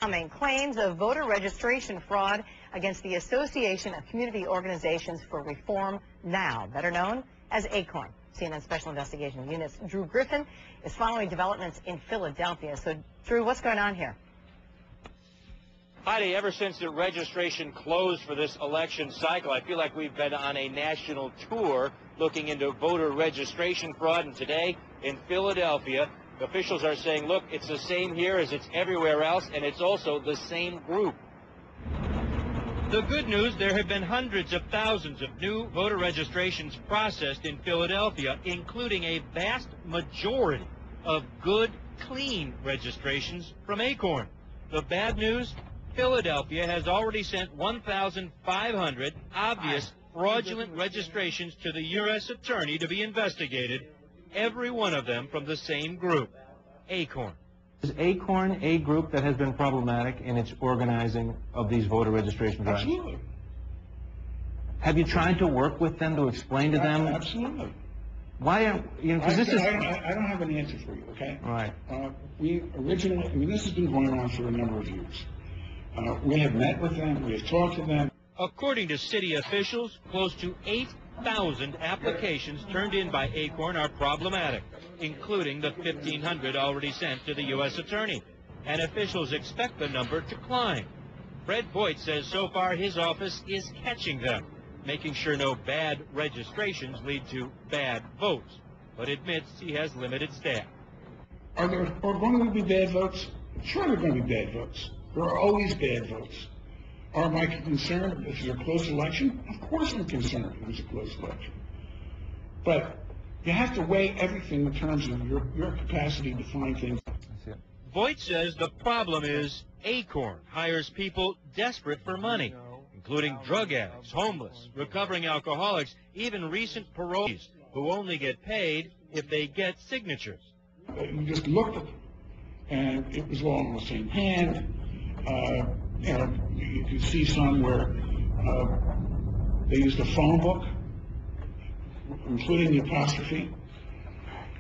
Claims of voter registration fraud against the Association of Community Organizations for Reform Now, better known as ACORN. CNN Special Investigation Unit's Drew Griffin is following developments in Philadelphia. So, Drew, what's going on here? Heidi, ever since the registration closed for this election cycle, I feel like we've been on a national tour looking into voter registration fraud. And today in Philadelphia, officials are saying, look, it's the same here as it's everywhere else, and it's also the same group. The good news, there have been hundreds of thousands of new voter registrations processed in Philadelphia, including a vast majority of good, clean registrations from ACORN. The bad news, Philadelphia has already sent 1,500 obvious fraudulent registrations to the U.S. Attorney to be investigated, every one of them from the same group, ACORN. Is ACORN a group that has been problematic in its organizing of these voter registration drives? Absolutely. Have you tried to work with them to explain to them? Absolutely. Why are you know? Because this is. I don't have an answer for you. Okay. All right. We originally. I mean, this has been going on for a number of years. We have met with them. We have talked to them. According to city officials, close to 8,000 applications turned in by ACORN are problematic, including the 1,500 already sent to the U.S. Attorney. And officials expect the number to climb. Fred Voigt says so far his office is catching them, making sure no bad registrations lead to bad votes, but admits he has limited staff. Are going to be bad votes? Sure, there are going to be bad votes. There are always bad votes. Am I concerned if it's a close election? Of course I'm concerned if it's a close election. But you have to weigh everything in terms of your capacity to find things. Voigt says the problem is ACORN hires people desperate for money, including drug addicts, homeless, recovering alcoholics, even recent parolees who only get paid if they get signatures. You just looked at them, and it was all in the same hand. You know, you can see some where they used a phone book, including the apostrophe.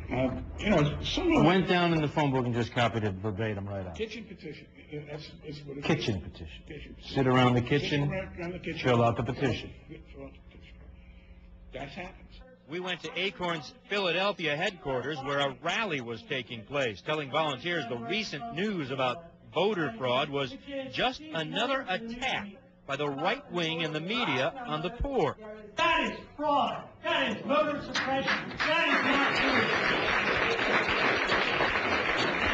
You know, someone went down in the phone book and just copied it verbatim right out. Kitchen petition. That's what it Kitchen is. petition. Sit around the kitchen, fill out the petition. That happens. We went to ACORN's Philadelphia headquarters where a rally was taking place, telling volunteers the recent news about voter fraud was just another attack by the right wing and the media on the poor. That is fraud. That is voter suppression. That is not true.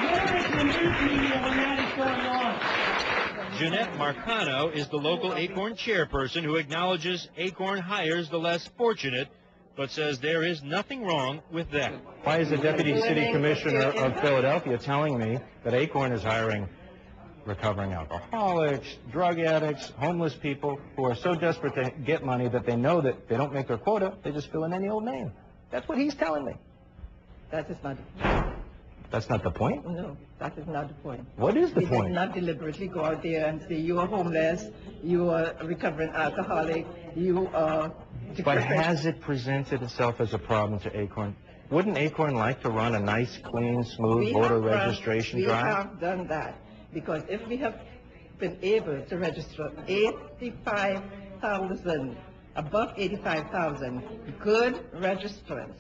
Where is the news media when that is going on? Jeanette Marcano is the local ACORN chairperson who acknowledges ACORN hires the less fortunate, but says there is nothing wrong with that. Why is the deputy city commissioner of Philadelphia telling me that ACORN is hiring recovering alcoholics, drug addicts, homeless people who are so desperate to get money that they know that they don't make their quota, they just fill in any old name? That's what he's telling me. That is not the point. That's not the point? No, that is not the point. What is the We point? did not deliberately go out there and say you are homeless, you are a recovering alcoholic, you are decrepit. But has it presented itself as a problem to ACORN? Wouldn't ACORN like to run a nice, clean, smooth voter registration drive? We have done that. Because if we have been able to register 85,000, above 85,000 good registrants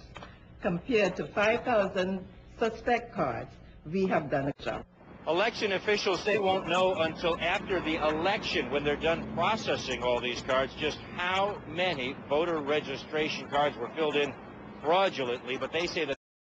compared to 5,000 suspect cards, we have done a job. Election officials say won't know until after the election, when they're done processing all these cards, just how many voter registration cards were filled in fraudulently, but they say that